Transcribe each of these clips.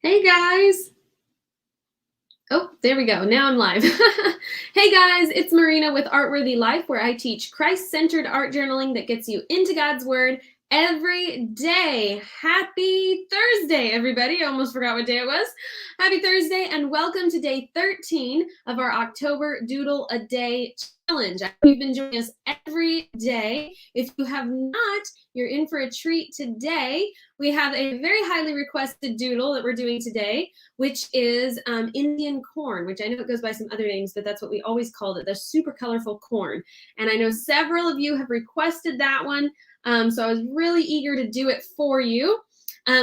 Hey guys. Oh, there we go. Now I'm live. Hey guys, it's Marina with Artworthy Life, where I teach Christ-centered art journaling that gets you into God's Word every day. Happy Thursday, everybody. I almost forgot what day it was. Happy Thursday, and welcome to day 13 of our October Doodle a Day challenge. You've been joining us every day. If you have not, you're in for a treat today. We have a very highly requested doodle that we're doing today, which is Indian corn, which I know it goes by some other names, but that's what we always called it, the super colorful corn. And I know several of you have requested that one, so I was really eager to do it for you.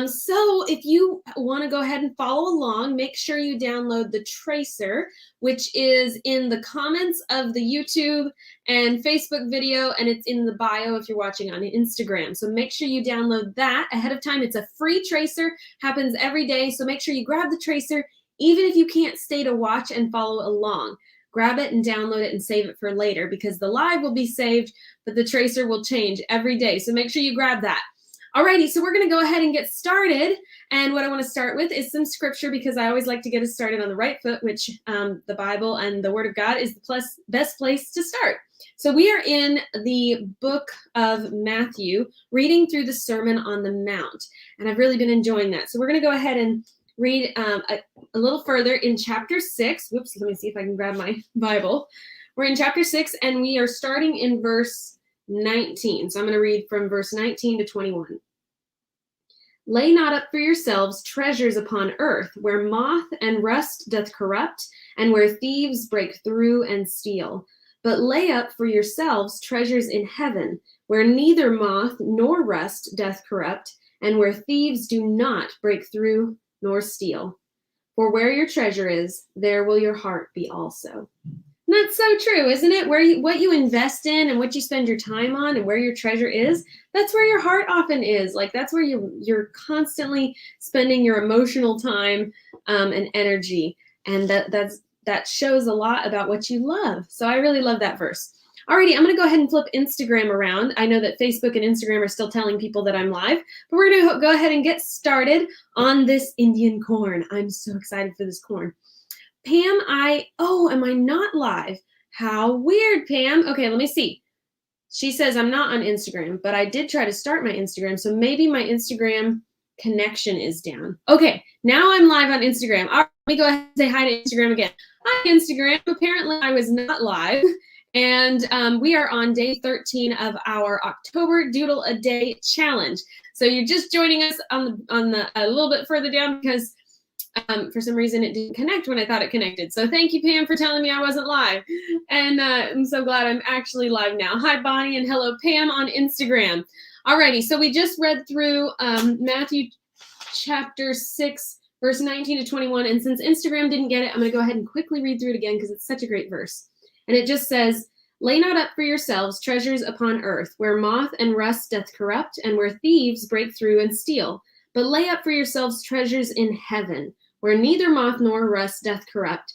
So if you want to go ahead and follow along, make sure you download the tracer, which is in the comments of the YouTube and Facebook video, and it's in the bio if you're watching on Instagram. So make sure you download that ahead of time. It's a free tracer, happens every day, so make sure you grab the tracer, even if you can't stay to watch and follow along. Grab it and download it and save it for later, because the live will be saved, but the tracer will change every day. So make sure you grab that. Alrighty, so we're going to go ahead and get started. And what I want to start with is some scripture, because I always like to get us started on the right foot, which the Bible and the Word of God is the best place to start. So we are in the book of Matthew, reading through the Sermon on the Mount. And I've really been enjoying that. So we're going to go ahead and read a little further in chapter 6. Whoops, let me see if I can grab my Bible. We're in chapter 6, and we are starting in verse 19. So I'm going to read from verse 19 to 21. Lay not up for yourselves treasures upon earth, where moth and rust doth corrupt, and where thieves break through and steal. But lay up for yourselves treasures in heaven, where neither moth nor rust doth corrupt, and where thieves do not break through nor steal. For where your treasure is, there will your heart be also. And that's so true, isn't it? What you invest in and what you spend your time on and where your treasure is, that's where your heart often is. Like, that's where you're constantly spending your emotional time and energy. And that shows a lot about what you love. So I really love that verse. Alrighty, I'm going to go ahead and flip Instagram around. I know that Facebook and Instagram are still telling people that I'm live, but we're going to go ahead and get started on this Indian corn. I'm so excited for this corn. Pam, am I not live? How weird, Pam. Okay, let me see. She says I'm not on Instagram, but I did try to start my Instagram, so maybe my Instagram connection is down. Okay, now I'm live on Instagram. All right, let me go ahead and say hi to Instagram again. Hi, Instagram. Apparently, I was not live, and we are on day 13 of our October Doodle a Day challenge. So you're just joining us on the a little bit further down because for some reason it didn't connect when I thought it connected. So thank you, Pam, for telling me I wasn't live. And I'm so glad I'm actually live now. Hi, Bonnie, and hello, Pam on Instagram. Alrighty, so we just read through Matthew chapter 6, verse 19 to 21. And since Instagram didn't get it, I'm going to go ahead and quickly read through it again because it's such a great verse. And it just says, lay not up for yourselves treasures upon earth, where moth and rust doth corrupt, and where thieves break through and steal. But lay up for yourselves treasures in heaven, where neither moth nor rust doth corrupt,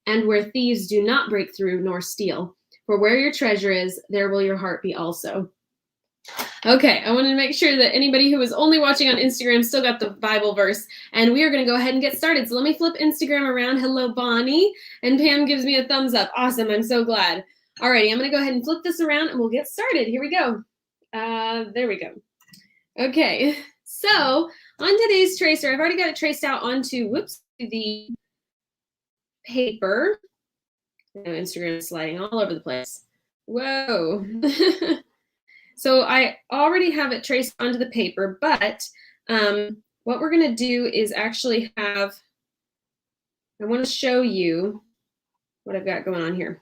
and where thieves do not break through nor steal. For where your treasure is, there will your heart be also. Okay, I wanted to make sure that anybody who was only watching on Instagram still got the Bible verse, and we are going to go ahead and get started. So let me flip Instagram around. Hello, Bonnie, and Pam gives me a thumbs up. Awesome, I'm so glad. Alrighty, I'm going to go ahead and flip this around, and we'll get started. Here we go. There we go. Okay, so on today's tracer, I've already got it traced out onto, the paper. Now Instagram is sliding all over the place. Whoa. So I already have it traced onto the paper, but what we're going to do is actually I want to show you what I've got going on here.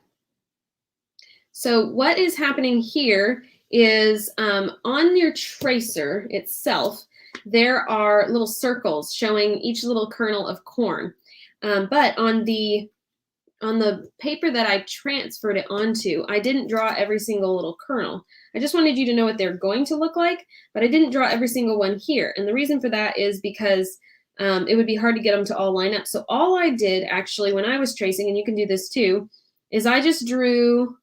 So what is happening here is on your tracer itself, there are little circles showing each little kernel of corn. But on the paper that I transferred it onto, I didn't draw every single little kernel. I just wanted you to know what they're going to look like, but I didn't draw every single one here. And the reason for that is because it would be hard to get them to all line up. So all I did actually when I was tracing, and you can do this too, is I just drew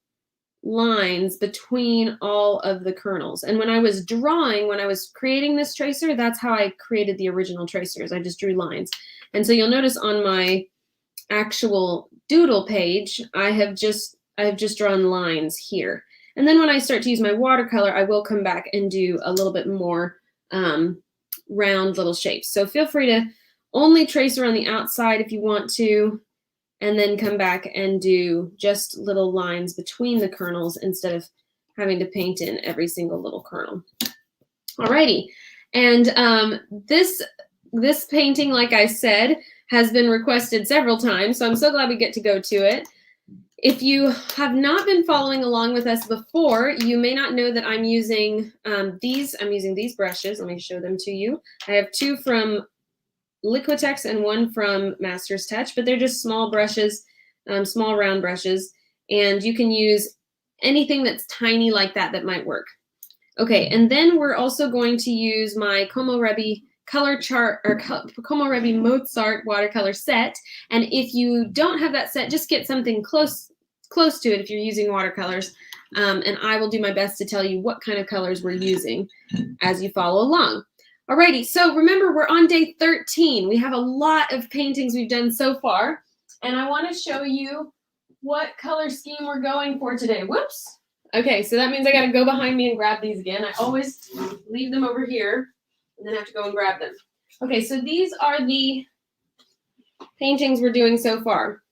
lines between all of the kernels. And when I was creating this tracer, that's how I created the original tracers. I just drew lines. And so you'll notice on my actual Doodle page, I have just drawn lines here. And then when I start to use my watercolor, I will come back and do a little bit more round little shapes. So feel free to only trace around the outside if you want to, and then come back and do just little lines between the kernels instead of having to paint in every single little kernel. Alrighty, and this painting, like I said, has been requested several times, so I'm so glad we get to go to it. If you have not been following along with us before, you may not know that I'm using these brushes. Let me show them to you. I have two from Liquitex and one from Master's Touch, but they're just small brushes, small round brushes, and you can use anything that's tiny like that might work. Okay, and then we're also going to use my Komorebi color chart, or Komorebi Mozart watercolor set. And if you don't have that set, just get something close to it if you're using watercolors. And I will do my best to tell you what kind of colors we're using as you follow along. Alrighty, so remember, we're on day 13. We have a lot of paintings we've done so far, and I want to show you what color scheme we're going for today. Whoops. Okay, so that means I got to go behind me and grab these again. I always leave them over here and then have to go and grab them. Okay, so these are the paintings we're doing so far.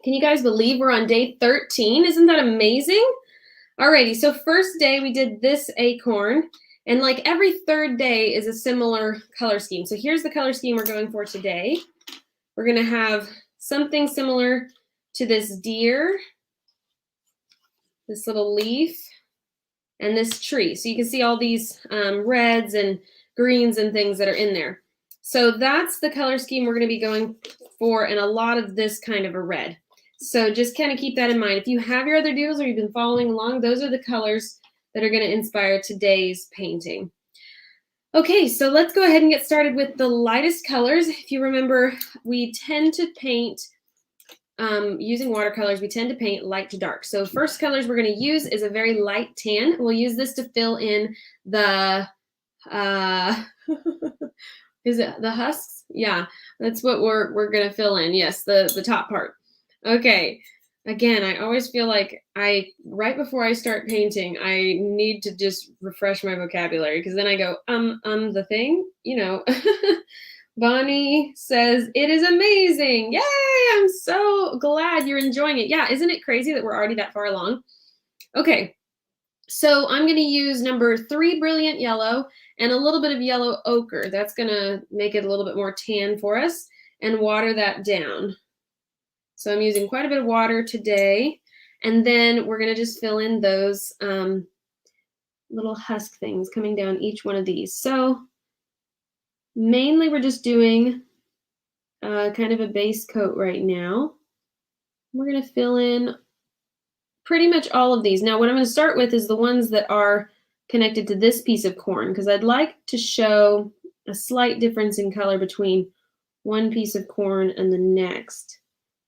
Can you guys believe we're on day 13? Isn't that amazing? Alrighty, so first day we did this acorn. And like every third day is a similar color scheme. So here's the color scheme we're going for today. We're going to have something similar to this deer, this little leaf, and this tree. So you can see all these reds and greens and things that are in there. So that's the color scheme we're going to be going for, and a lot of this kind of a red. So just kind of keep that in mind. If you have your other doodles or you've been following along, those are the colors that are going to inspire today's painting. Okay, so let's go ahead and get started with the lightest colors. If you remember, we tend to paint, using watercolors, we tend to paint light to dark. So first colors we're going to use is a very light tan. We'll use this to fill in the, is it the husks? Yeah, that's what we're going to fill in. Yes, the top part. Okay. Again, I always feel like right before I start painting, I need to just refresh my vocabulary, because then I go, the thing, you know. Bonnie says, it is amazing. Yay, I'm so glad you're enjoying it. Yeah, isn't it crazy that we're already that far along? Okay, so I'm going to use number 3 brilliant yellow and a little bit of yellow ochre. That's going to make it a little bit more tan for us, and water that down. So I'm using quite a bit of water today. And then we're going to just fill in those little husk things coming down each one of these. So mainly we're just doing kind of a base coat right now. We're going to fill in pretty much all of these. Now what I'm going to start with is the ones that are connected to this piece of corn, because I'd like to show a slight difference in color between one piece of corn and the next.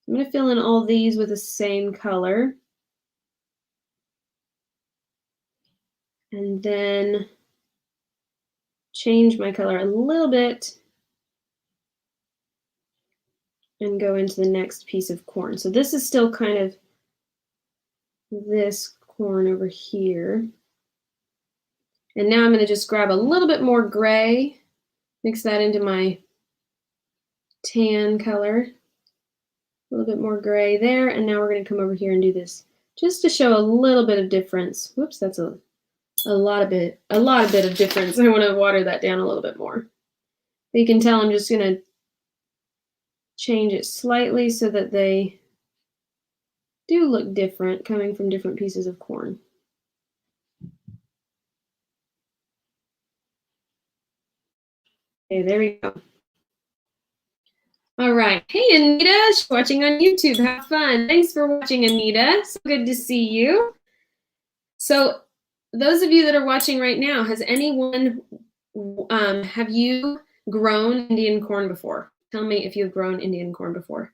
I'm going to fill in all these with the same color. And then change my color a little bit and go into the next piece of corn. So this is still kind of this corn over here. And now I'm going to just grab a little bit more gray, mix that into my tan color. A little bit more gray there, and now we're going to come over here and do this just to show a little bit of difference. Whoops, that's a lot of bit of difference. I want to water that down a little bit more. But you can tell I'm just going to change it slightly so that they do look different, coming from different pieces of corn. Okay, there we go. All right. Hey, Anita, she's watching on YouTube. Have fun. Thanks for watching, Anita. So good to see you. So those of you that are watching right now, has anyone, have you grown Indian corn before? Tell me if you've grown Indian corn before.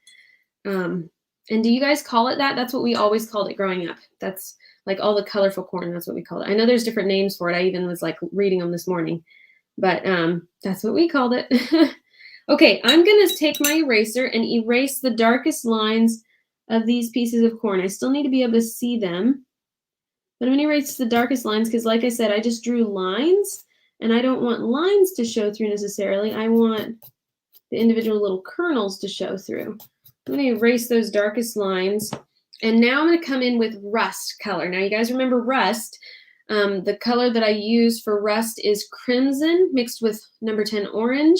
And do you guys call it that? That's what we always called it growing up. That's like all the colorful corn. That's what we called it. I know there's different names for it. I even was like reading them this morning, but that's what we called it. Okay, I'm going to take my eraser and erase the darkest lines of these pieces of corn. I still need to be able to see them, but I'm going to erase the darkest lines because, like I said, I just drew lines, and I don't want lines to show through necessarily. I want the individual little kernels to show through. I'm going to erase those darkest lines, and now I'm going to come in with rust color. Now, you guys remember rust. The color that I use for rust is crimson mixed with number 10 orange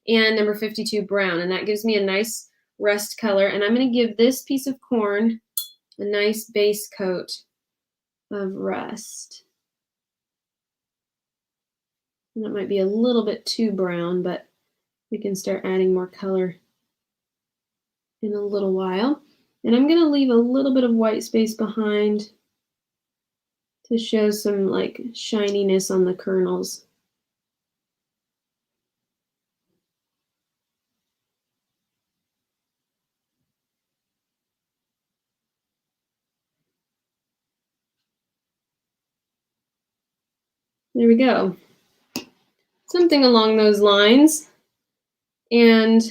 and number 52 brown, and that gives me a nice rust color. And I'm going to give this piece of corn a nice base coat of rust. And that might be a little bit too brown, but we can start adding more color in a little while. And I'm going to leave a little bit of white space behind to show some like shininess on the kernels. There we go. Something along those lines. And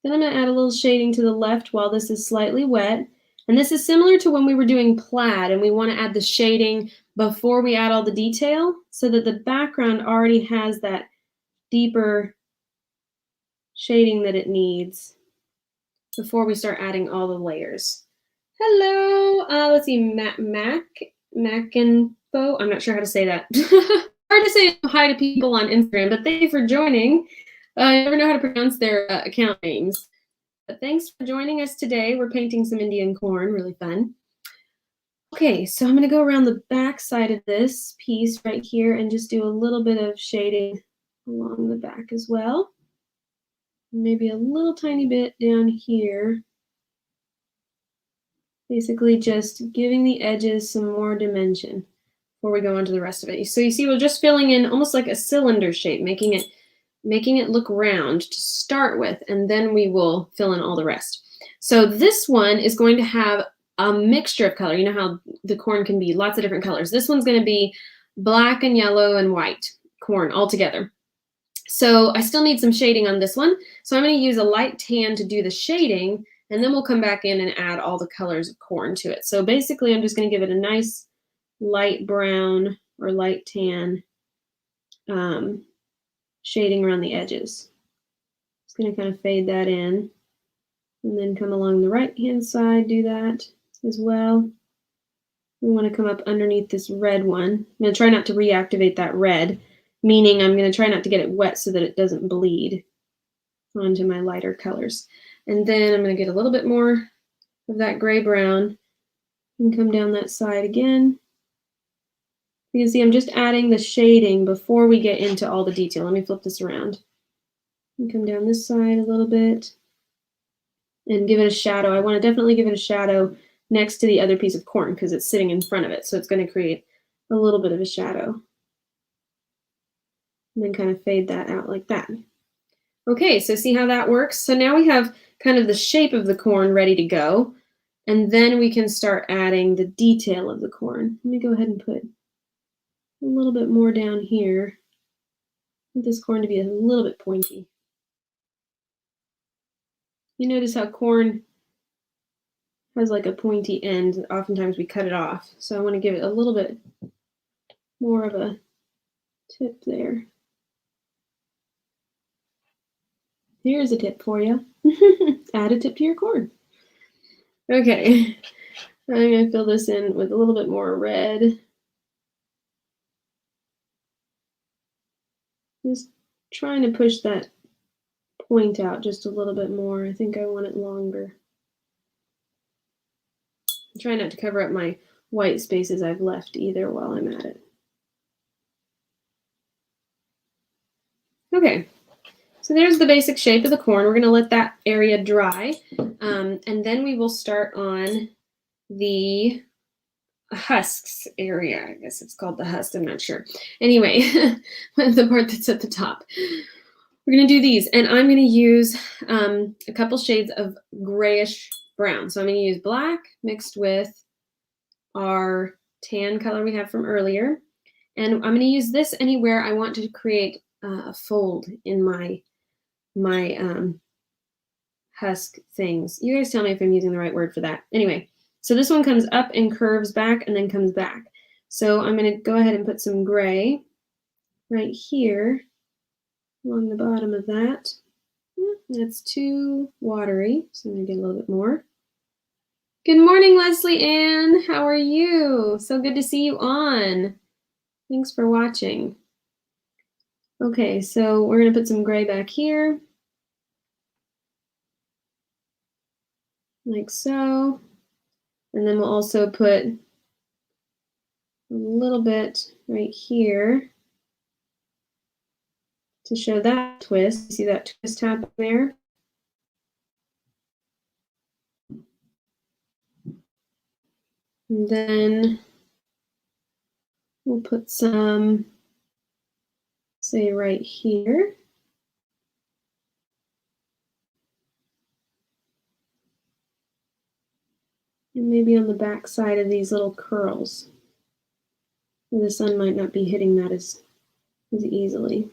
then I'm going to add a little shading to the left while this is slightly wet. And this is similar to when we were doing plaid, and we want to add the shading before we add all the detail so that the background already has that deeper shading that it needs before we start adding all the layers. Hello, let's see, Macinfo. I'm not sure how to say that. Hard to say hi to people on Instagram, but thank you for joining. I never know how to pronounce their account names. But thanks for joining us today. We're painting some Indian corn, really fun. Okay, so I'm going to go around the back side of this piece right here and just do a little bit of shading along the back as well. Maybe a little tiny bit down here. Basically just giving the edges some more dimension before we go on to the rest of it. So you see we're just filling in almost like a cylinder shape, making it look round to start with, and then we will fill in all the rest. So this one is going to have a mixture of color. You know how the corn can be lots of different colors. This one's going to be black and yellow and white corn all together. So I still need some shading on this one. So I'm going to use a light tan to do the shading, and then we'll come back in and add all the colors of corn to it. So basically I'm just going to give it a nice light brown or light tan shading around the edges. Just going to kind of fade that in, and then come along the right hand side, do that as well. We want to come up underneath this red one. I'm going to try not to reactivate that red, meaning I'm going to try not to get it wet so that it doesn't bleed onto my lighter colors. And then I'm going to get a little bit more of that gray brown and come down that side again. You can see I'm just adding the shading before we get into all the detail. Let me flip this around. And come down this side a little bit and give it a shadow. I want to definitely give it a shadow next to the other piece of corn because it's sitting in front of it. So it's going to create a little bit of a shadow. And then kind of fade that out like that. Okay, so see how that works? So now we have kind of the shape of the corn ready to go. And then we can start adding the detail of the corn. Let me go ahead and put a little bit more down here. I want this corn to be a little bit pointy. You notice how corn has like a pointy end. Oftentimes we cut it off. So I want to give it a little bit more of a tip there. Here's a tip for you. Add a tip to your corn. Okay, I'm going to fill this in with a little bit more red. Just trying to push that point out just a little bit more. I think I want it longer. I'm trying not to cover up my white spaces I've left either while I'm at it. Okay. So there's the basic shape of the corn. We're going to let that area dry, and then we will start on the husks area. I guess it's called the husk. I'm not sure. Anyway, the part that's at the top. We're going to do these, and I'm going to use a couple shades of grayish brown. So I'm going to use black mixed with our tan color we have from earlier. And I'm going to use this anywhere I want to create a fold in my husk things. You guys tell me if I'm using the right word for that. Anyway, so this one comes up and curves back and then comes back. So I'm going to go ahead and put some gray right here along the bottom of that. That's too watery, so I'm going to get a little bit more. Good morning, Leslie Ann. How are you? So good to see you on. Thanks for watching. Okay, so we're going to put some gray back here. Like so. And then we'll also put a little bit right here to show that twist. See that twist happening there? And then we'll put some, say, right here. And maybe on the back side of these little curls. The sun might not be hitting that as easily.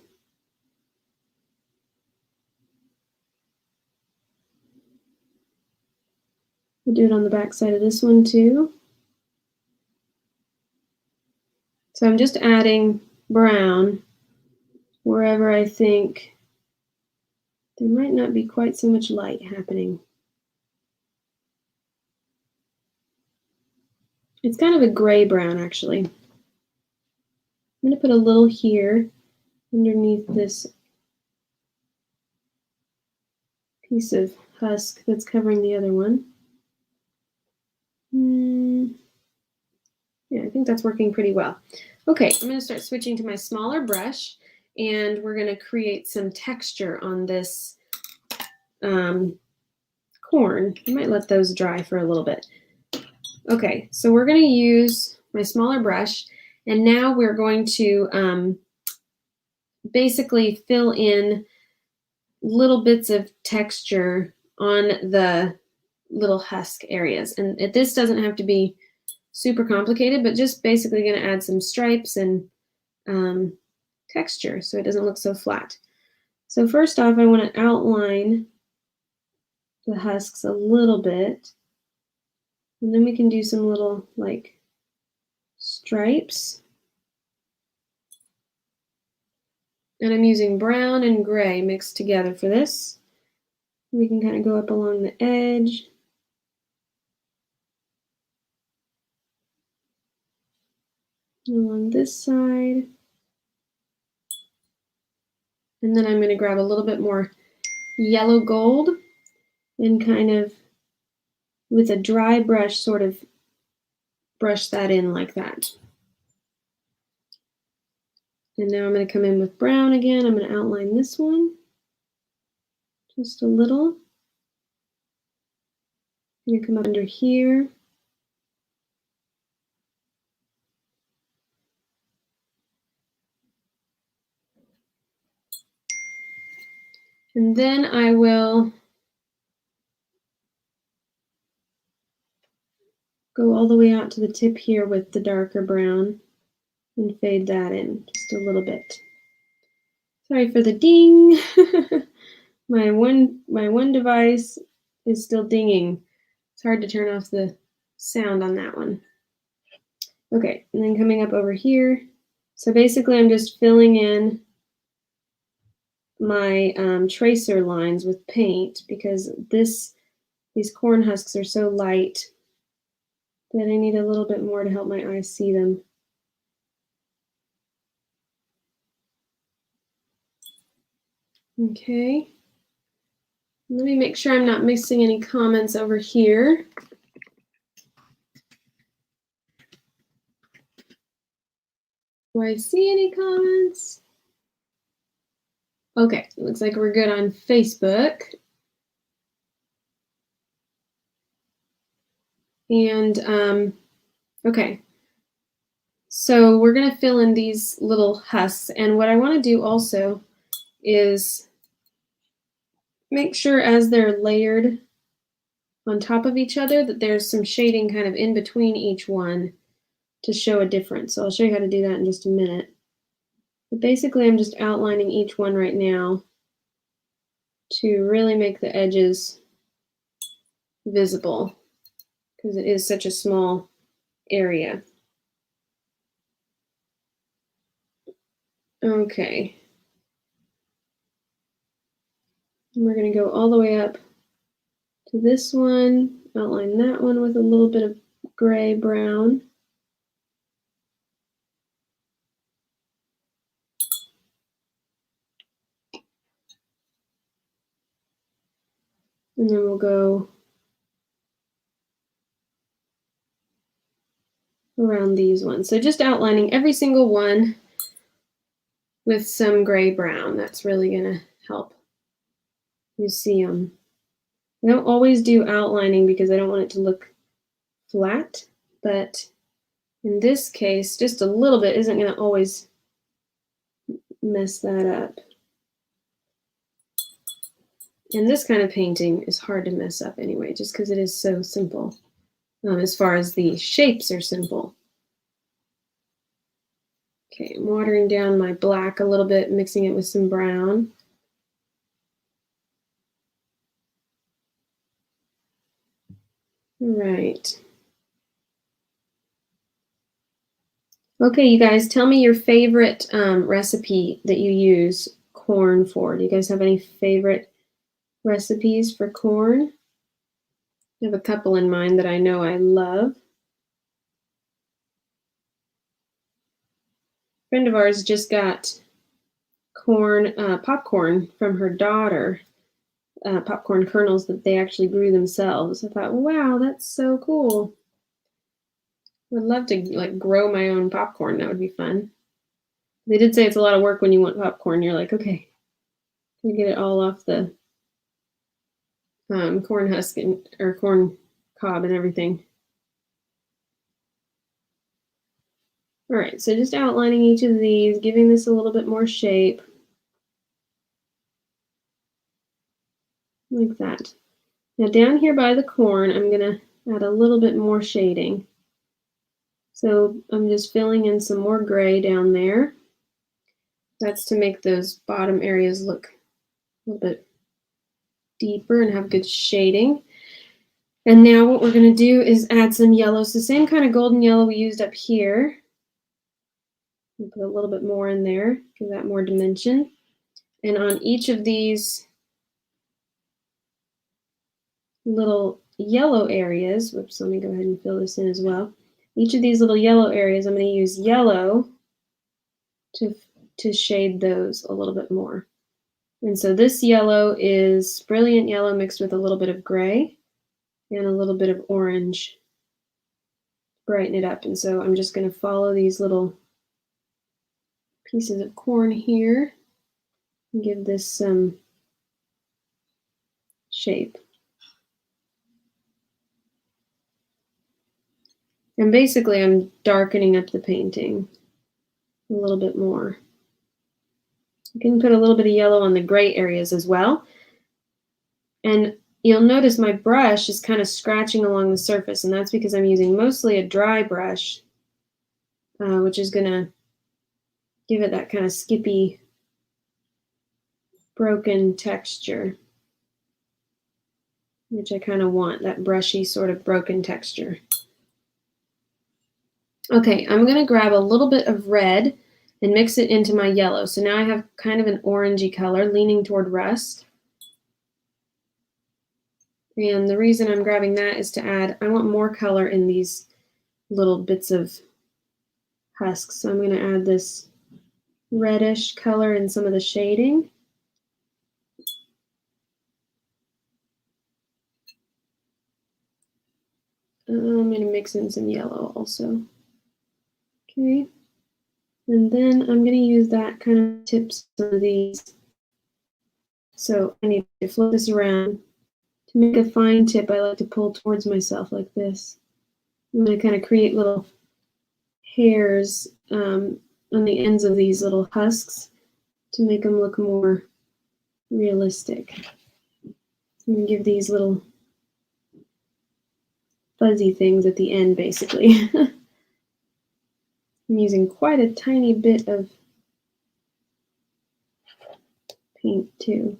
We'll do it on the back side of this one too. So I'm just adding brown wherever I think there might not be quite so much light happening. It's kind of a gray brown, actually. I'm going to put a little here underneath this piece of husk that's covering the other one. Yeah, I think that's working pretty well. Okay, I'm going to start switching to my smaller brush, and we're going to create some texture on this corn. I might let those dry for a little bit. Okay, so we're going to use my smaller brush, and now we're going to basically fill in little bits of texture on the little husk areas. And this doesn't have to be super complicated, but just basically going to add some stripes and texture so it doesn't look so flat. So first off, I want to outline the husks a little bit. And then we can do some little like stripes. And I'm using brown and gray mixed together for this. We can kind of go up along the edge. Along this side. And then I'm going to grab a little bit more yellow gold and kind of with a dry brush sort of brush that in like that. And now I'm going to come in with brown again. I'm going to outline this one just a little. I'm going to come up under here. And then I will go all the way out to the tip here with the darker brown and fade that in just a little bit. Sorry for the ding. my one device is still dinging. It's hard to turn off the sound on that one. Okay, and then coming up over here. So basically I'm just filling in my tracer lines with paint because these corn husks are so light that I need a little bit more to help my eyes see them. Okay. Let me make sure I'm not missing any comments over here. Do I see any comments? Okay, it looks like we're good on Facebook. And okay, so we're going to fill in these little husks. And what I want to do also is make sure as they're layered on top of each other, that there's some shading kind of in between each one to show a difference. So I'll show you how to do that in just a minute. But basically, I'm just outlining each one right now to really make the edges visible because it is such a small area. Okay. And we're going to go all the way up to this one, outline that one with a little bit of gray brown. And then we'll go around these ones. So just outlining every single one with some gray brown. That's really going to help you see them. I don't always do outlining because I don't want it to look flat, but in this case, just a little bit isn't going to always mess that up. And this kind of painting is hard to mess up anyway, just because it is so simple. As far as the shapes are simple. Okay, I'm watering down my black a little bit, mixing it with some brown. All right. Okay, you guys, tell me your favorite recipe that you use corn for. Do you guys have any favorite recipes for corn? I have a couple in mind that I know I love. A friend of ours just got popcorn from her daughter, popcorn kernels that they actually grew themselves. I thought, wow, that's so cool. I'd love to like grow my own popcorn. That would be fun. They did say it's a lot of work when you want popcorn. You're like, okay, you get it all off the corn husk or corn cob and everything. All right, so just outlining each of these, giving this a little bit more shape. Like that. Now down here by the corn, I'm gonna add a little bit more shading. So I'm just filling in some more gray down there. That's to make those bottom areas look a little bit deeper and have good shading. And now what we're going to do is add some yellow. So the same kind of golden yellow we used up here. We'll put a little bit more in there, give that more dimension. And on each of these little yellow areas, whoops, let me go ahead and fill this in as well. Each of these little yellow areas, I'm going to use yellow to shade those a little bit more. And so this yellow is brilliant yellow mixed with a little bit of gray and a little bit of orange. Brighten it up. And so I'm just going to follow these little pieces of corn here and give this some shape. And basically I'm darkening up the painting a little bit more. You can put a little bit of yellow on the gray areas as well. And you'll notice my brush is kind of scratching along the surface, and that's because I'm using mostly a dry brush, which is going to give it that kind of skippy, broken texture, which I kind of want, that brushy sort of broken texture. Okay, I'm going to grab a little bit of red and mix it into my yellow. So now I have kind of an orangey color leaning toward rust. And the reason I'm grabbing that is to add, I want more color in these little bits of husks. So I'm going to add this reddish color in some of the shading. I'm going to mix in some yellow also. Okay. And then I'm going to use that kind of tips of these. So I need to flip this around. To make a fine tip, I like to pull towards myself like this. I'm going to kind of create little hairs on the ends of these little husks to make them look more realistic. I'm going to give these little fuzzy things at the end, basically. I'm using quite a tiny bit of paint too.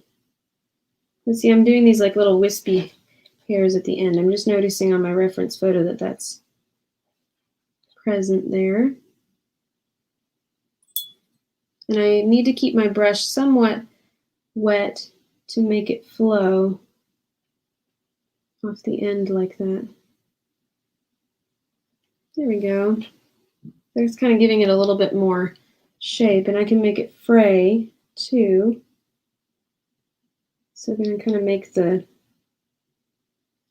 Let's see, I'm doing these like little wispy hairs at the end. I'm just noticing on my reference photo that that's present there. And I need to keep my brush somewhat wet to make it flow off the end like that. There we go. That's kind of giving it a little bit more shape, and I can make it fray too. So I'm going to kind of make the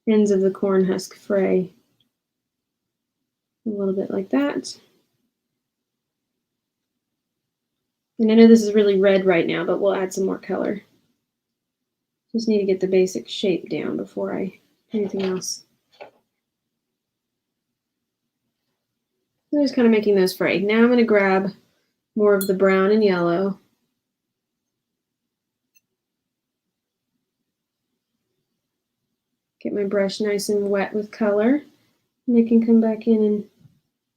ends of the corn husk fray a little bit like that. And I know this is really red right now, but we'll add some more color. Just need to get the basic shape down before I do anything else. I'm just kind of making those fray. Now I'm going to grab more of the brown and yellow. Get my brush nice and wet with color. And I can come back in and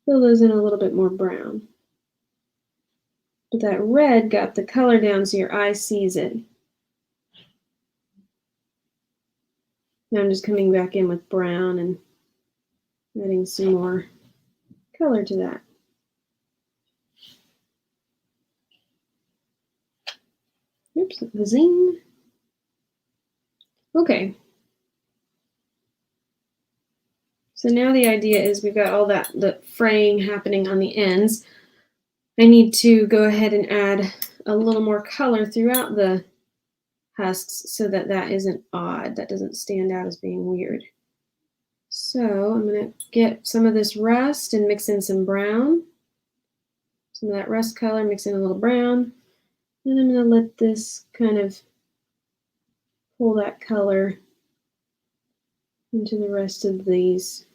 fill those in a little bit more brown. But that red got the color down so your eye sees it. Now I'm just coming back in with brown and adding some more color to that. Oops, zing. Okay. So now the idea is we've got all that, the fraying happening on the ends. I need to go ahead and add a little more color throughout the husks so that that isn't odd, that doesn't stand out as being weird. So I'm going to get some of this rust and mix in some brown. Some of that rust color, mix in a little brown. And I'm going to let this kind of pull that color into the rest of these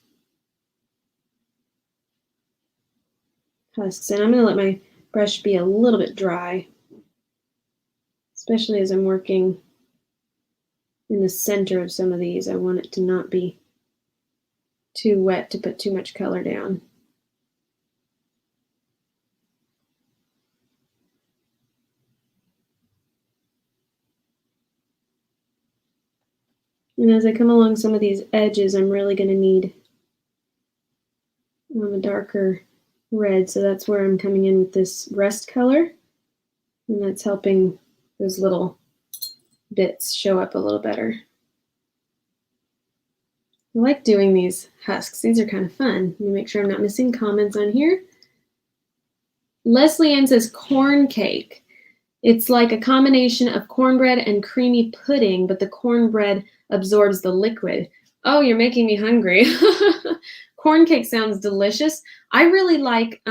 husks. And I'm going to let my brush be a little bit dry, especially as I'm working in the center of some of these. I want it to not be too wet to put too much color down. And as I come along some of these edges, I'm really going to need a darker red. So that's where I'm coming in with this rust color. And that's helping those little bits show up a little better. I like doing these husks. These are kind of fun. Let me make sure I'm not missing comments on here. Leslie Ann says corn cake. It's like a combination of cornbread and creamy pudding, but the cornbread absorbs the liquid. Oh, you're making me hungry. Corn cake sounds delicious. I really like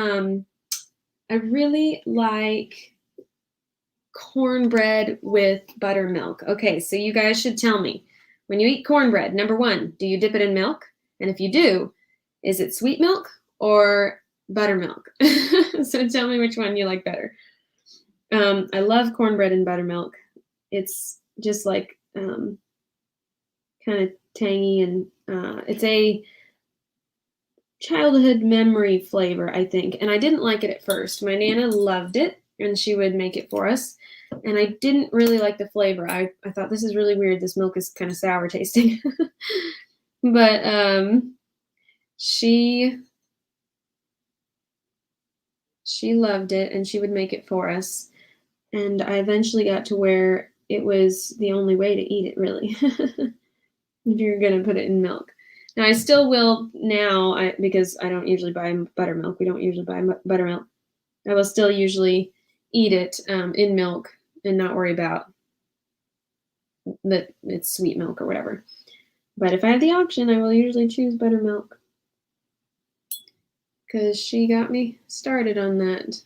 cornbread with buttermilk. Okay, so you guys should tell me, when you eat cornbread, number one, do you dip it in milk? And if you do, is it sweet milk or buttermilk? So tell me which one you like better. I love cornbread and buttermilk. It's just like kind of tangy, and it's a childhood memory flavor, I think. And I didn't like it at first. My Nana loved it, and she would make it for us. And I didn't really like the flavor. I thought, this is really weird. This milk is kind of sour tasting. But she loved it, and she would make it for us. And I eventually got to where it was the only way to eat it, really, if you're going to put it in milk. Now, I still will now, because I don't usually buy buttermilk. We don't usually buy buttermilk. I will still usually eat it in milk and not worry about that it's sweet milk or whatever. But if I have the option, I will usually choose buttermilk, because she got me started on that.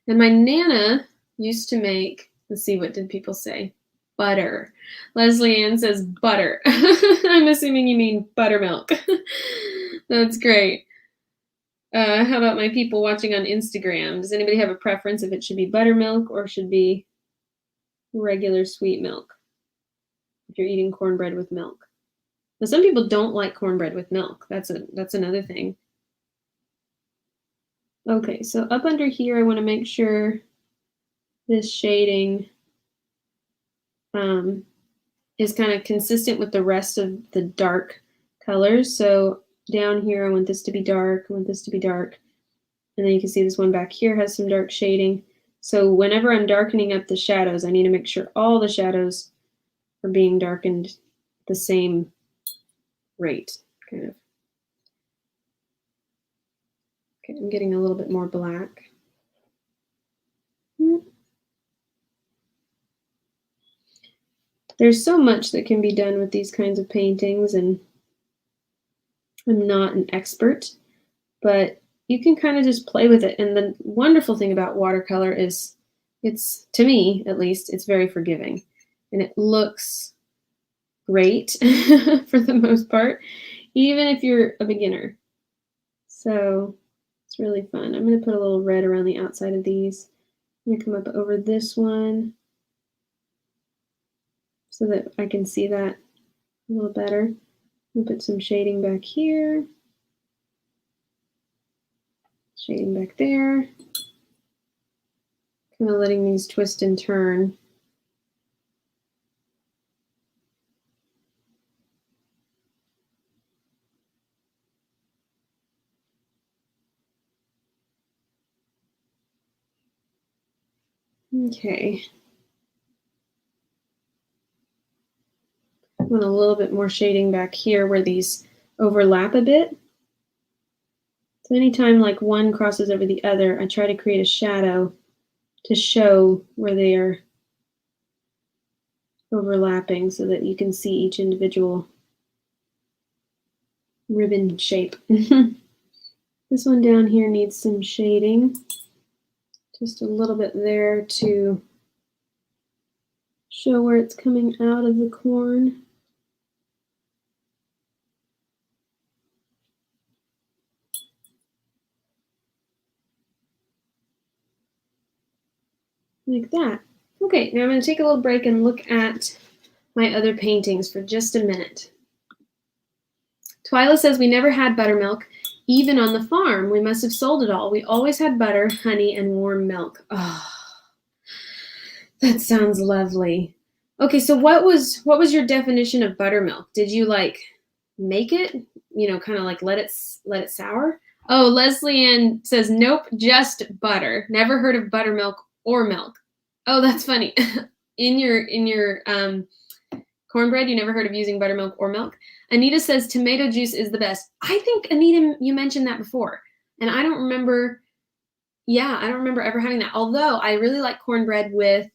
And my Nana used to make, let's see, what did people say? Butter. Leslie Ann says butter. I'm assuming you mean buttermilk. That's great. How about my people watching on Instagram? Does anybody have a preference if it should be buttermilk or should be regular sweet milk if you're eating cornbread with milk? But some people don't like cornbread with milk. That's another thing. Okay, so up under here, I want to make sure this shading is kind of consistent with the rest of the dark colors. So down here, I want this to be dark. I want this to be dark. And then you can see this one back here has some dark shading. So whenever I'm darkening up the shadows, I need to make sure all the shadows are being darkened the same rate, kind of. Okay, I'm getting a little bit more black. There's so much that can be done with these kinds of paintings, and I'm not an expert, but you can kind of just play with it. And the wonderful thing about watercolor is it's, to me at least, it's very forgiving, and it looks great for the most part, even if you're a beginner. So it's really fun. I'm going to put a little red around the outside of these. I'm going to come up over this one so that I can see that a little better. We'll put some shading back here. Shading back there. Kind of letting these twist and turn. Okay. I want a little bit more shading back here where these overlap a bit. So anytime like one crosses over the other, I try to create a shadow to show where they are overlapping so that you can see each individual ribbon shape. This one down here needs some shading. Just a little bit there to show where it's coming out of the corn. Like that. Okay, now I'm going to take a little break and look at my other paintings for just a minute. Twyla says, we never had buttermilk, even on the farm. We must have sold it all. We always had butter, honey, and warm milk. Oh, that sounds lovely. Okay, so what was your definition of buttermilk? Did you like make it? You know, kind of like let it sour? Oh, Leslie Ann says, nope, just butter. Never heard of buttermilk or milk. Oh, that's funny. in your cornbread, you never heard of using buttermilk or milk? Anita says tomato juice is the best. I think, Anita, you mentioned that before. And I don't remember, I don't remember ever having that. Although I really like cornbread with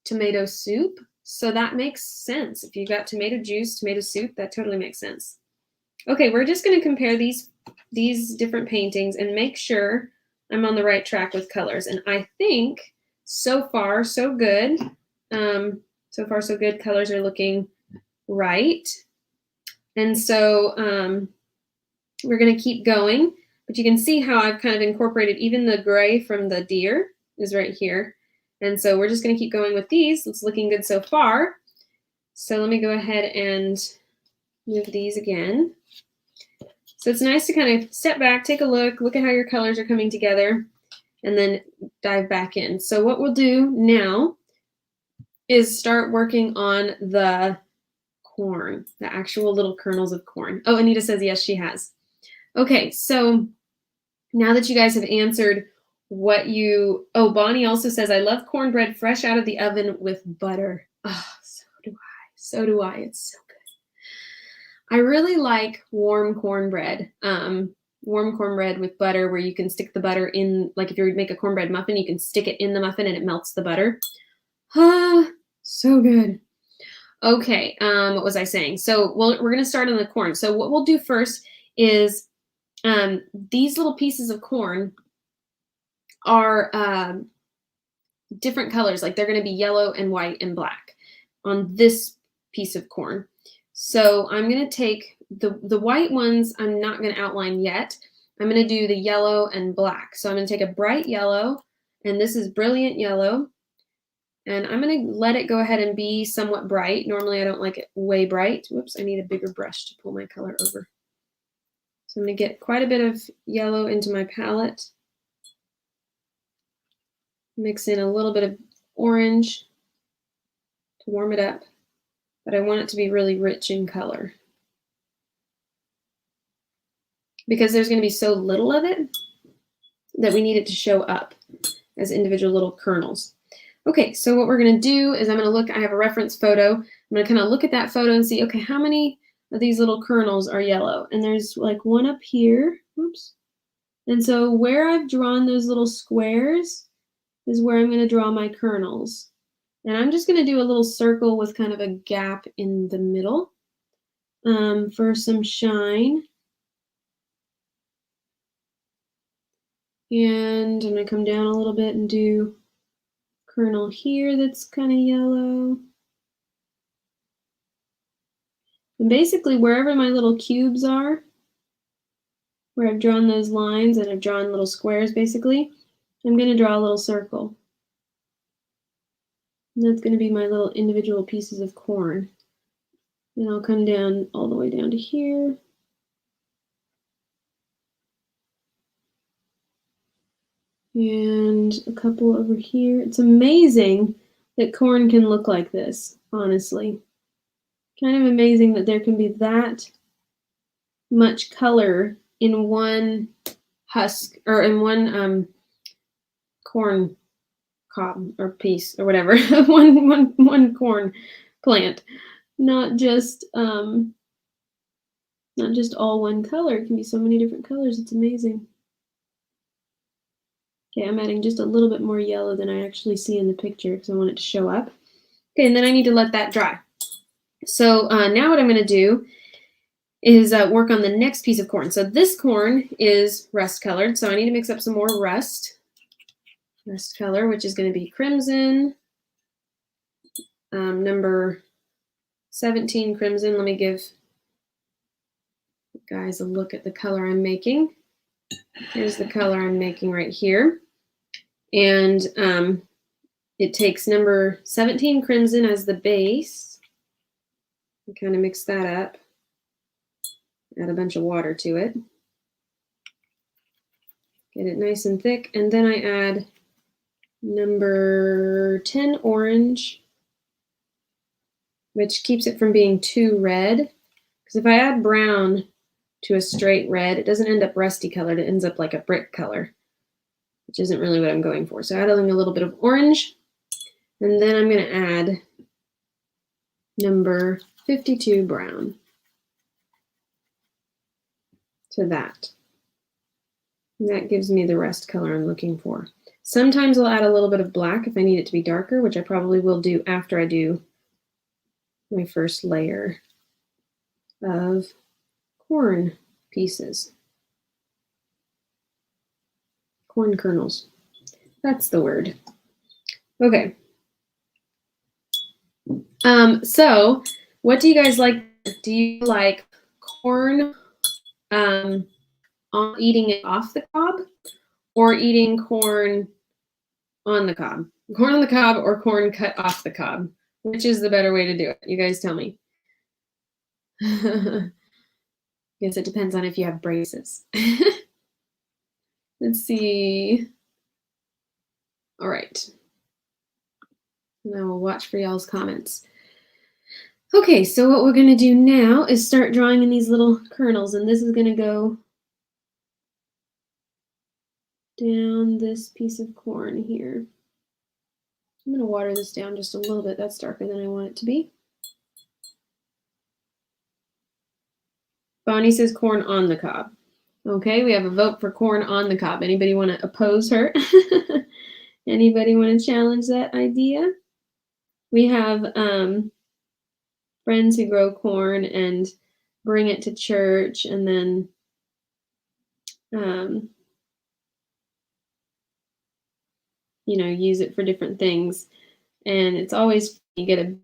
tomato soup. So that makes sense. If you got tomato juice, tomato soup, that totally makes sense. Okay, we're just going to compare these different paintings and make sure I'm on the right track with colors. And I think so far, so good. So far, so good. Colors are looking right. And so we're going to keep going. But you can see how I've kind of incorporated even the gray from the deer is right here. And so we're just going to keep going with these. It's looking good so far. So let me go ahead and move these again. So it's nice to kind of step back, take a look at how your colors are coming together, and then dive back in. So what we'll do now is start working on the corn, the actual little kernels of corn. Oh, Anita says yes, she has. Okay, so now that you guys have answered oh, Bonnie also says, I love cornbread fresh out of the oven with butter. Oh, so do I. So do I. It's so good. I really like warm cornbread. Warm cornbread with butter where you can stick the butter in, like if you make a cornbread muffin, you can stick it in the muffin and it melts the butter. Ah, so good. Okay, what was I saying? So we're going to start on the corn. So what we'll do first is these little pieces of corn are different colors. Like they're going to be yellow and white and black on this piece of corn. So I'm going to take the white ones. I'm not going to outline yet. I'm going to do the yellow and black. So I'm going to take a bright yellow, and this is brilliant yellow. And I'm going to let it go ahead and be somewhat bright. Normally I don't like it way bright. Whoops, I need a bigger brush to pull my color over. So I'm going to get quite a bit of yellow into my palette. Mix in a little bit of orange to warm it up, but I want it to be really rich in color. Because there's going to be so little of it that we need it to show up as individual little kernels. Okay, so what we're going to do is I'm going to look, I have a reference photo. I'm going to kind of look at that photo and see, okay, how many of these little kernels are yellow? And there's like one up here. Oops. And so where I've drawn those little squares is where I'm going to draw my kernels. And I'm just going to do a little circle with kind of a gap in the middle for some shine. And I'm going to come down a little bit and do kernel here that's kind of yellow. And basically wherever my little cubes are, where I've drawn those lines and I've drawn little squares basically, I'm going to draw a little circle. And that's going to be my little individual pieces of corn. And I'll come down all the way down to here. And a couple over here. It's amazing that corn can look like this, honestly. Kind of amazing that there can be that much color in one husk, or in one corn cob or piece or whatever. one corn plant. Not just all one color. It can be so many different colors. It's amazing. Okay, I'm adding just a little bit more yellow than I actually see in the picture because I want it to show up. Okay, and then I need to let that dry. So now what I'm going to do is work on the next piece of corn. So this corn is rust colored, so I need to mix up some more rust color, which is going to be crimson, number 17 crimson. Let me give you guys a look at the color I'm making. Here's the color I'm making right here. And it takes number 17 crimson as the base. And kind of mix that up. Add a bunch of water to it. Get it nice and thick. And then I add number 10 orange, which keeps it from being too red. Because if I add brown to a straight red, it doesn't end up rusty colored. It ends up like a brick color, which isn't really what I'm going for. So adding a little bit of orange, and then I'm going to add number 52 brown to that. And that gives me the rust color I'm looking for. Sometimes I'll add a little bit of black if I need it to be darker, which I probably will do after I do my first layer of corn pieces. Corn kernels. That's the word. Okay. So what do you guys like? Do you like corn eating it off the cob, or eating corn on the cob? Corn on the cob or corn cut off the cob? Which is the better way to do it? You guys tell me. Guess it depends on if you have braces. Let's see. All right. Now we'll watch for y'all's comments. Okay, so what we're going to do now is start drawing in these little kernels, and this is going to go down this piece of corn here. I'm going to water this down just a little bit. That's darker than I want it to be. Bonnie says corn on the cob. Okay, we have a vote for corn on the cob. Anybody want to oppose her? Anybody want to challenge that idea? We have friends who grow corn and bring it to church, and then you know, use it for different things. And it's always, you get a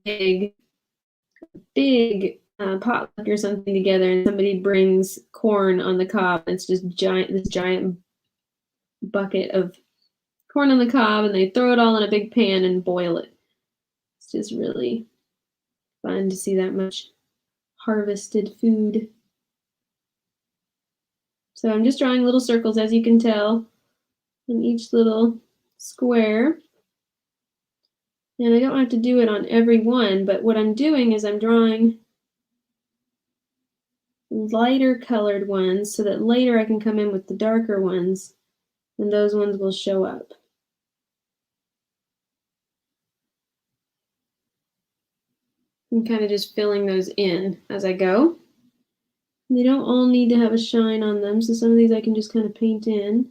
big potluck or something together, and somebody brings corn on the cob. It's just this giant bucket of corn on the cob, and they throw it all in a big pan and boil it. It's just really fun to see that much harvested food. So I'm just drawing little circles, as you can tell, in each little square. And I don't have to do it on every one, but what I'm doing is I'm drawing lighter colored ones so that later I can come in with the darker ones and those ones will show up. I'm kind of just filling those in as I go. They don't all need to have a shine on them, so some of these I can just kind of paint in.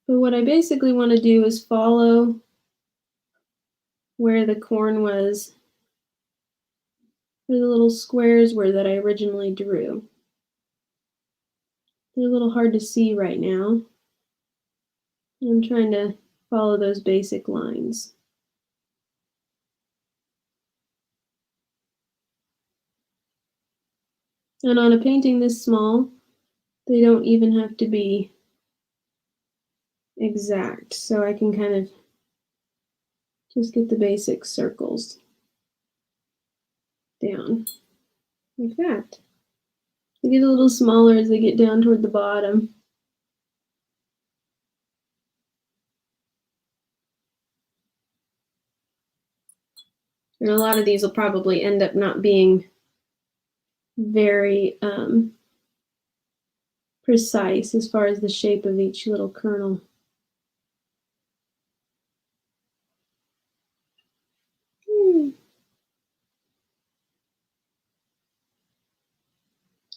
But what I basically want to do is follow where the corn was, where the little squares were that I originally drew. They're a little hard to see right now. I'm trying to follow those basic lines. And on a painting this small, they don't even have to be exact, so I can kind of just get the basic circles down like that. They get a little smaller as they get down toward the bottom. And a lot of these will probably end up not being very precise as far as the shape of each little kernel.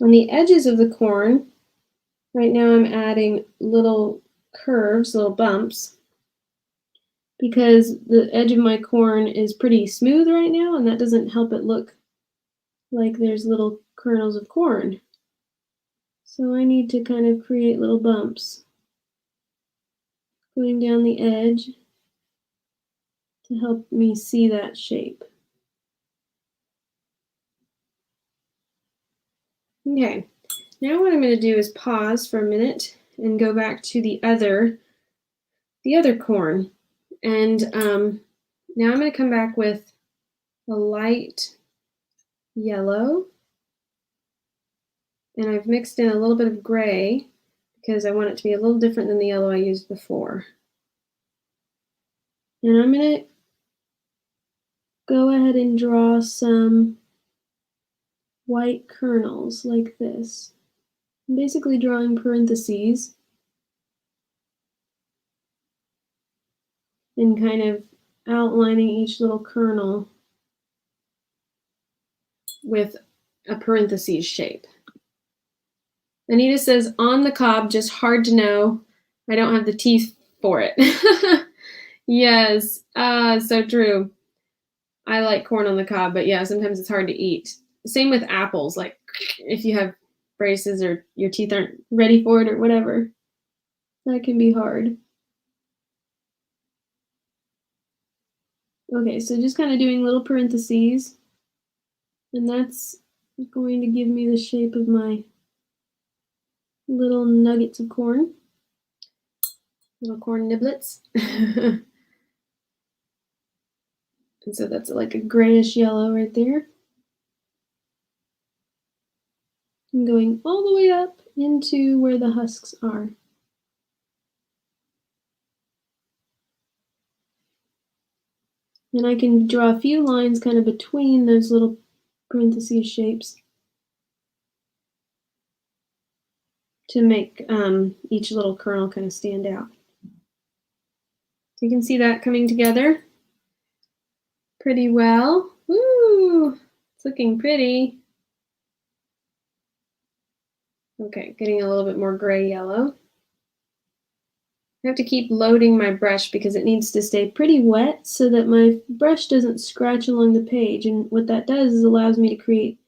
On the edges of the corn, right now I'm adding little curves, little bumps, because the edge of my corn is pretty smooth right now, and that doesn't help it look like there's little kernels of corn. So I need to kind of create little bumps going down the edge to help me see that shape. Okay, now what I'm going to do is pause for a minute and go back to the other corn. And now I'm going to come back with a light yellow. And I've mixed in a little bit of gray because I want it to be a little different than the yellow I used before. And I'm going to go ahead and draw some white kernels like this. I'm basically drawing parentheses and kind of outlining each little kernel with a parentheses shape. Anita says, on the cob, just hard to know. I don't have the teeth for it. Yes, so true. I like corn on the cob, but yeah, sometimes it's hard to eat. Same with apples, like if you have braces or your teeth aren't ready for it or whatever, that can be hard. Okay, so just kind of doing little parentheses, and that's going to give me the shape of my little nuggets of corn, little corn niblets. And so that's like a grayish yellow right there. I'm going all the way up into where the husks are. And I can draw a few lines kind of between those little parentheses shapes to make each little kernel kind of stand out. So you can see that coming together pretty well. Woo! It's looking pretty. Okay, getting a little bit more gray yellow. I have to keep loading my brush because it needs to stay pretty wet so that my brush doesn't scratch along the page. And what that does is allows me to create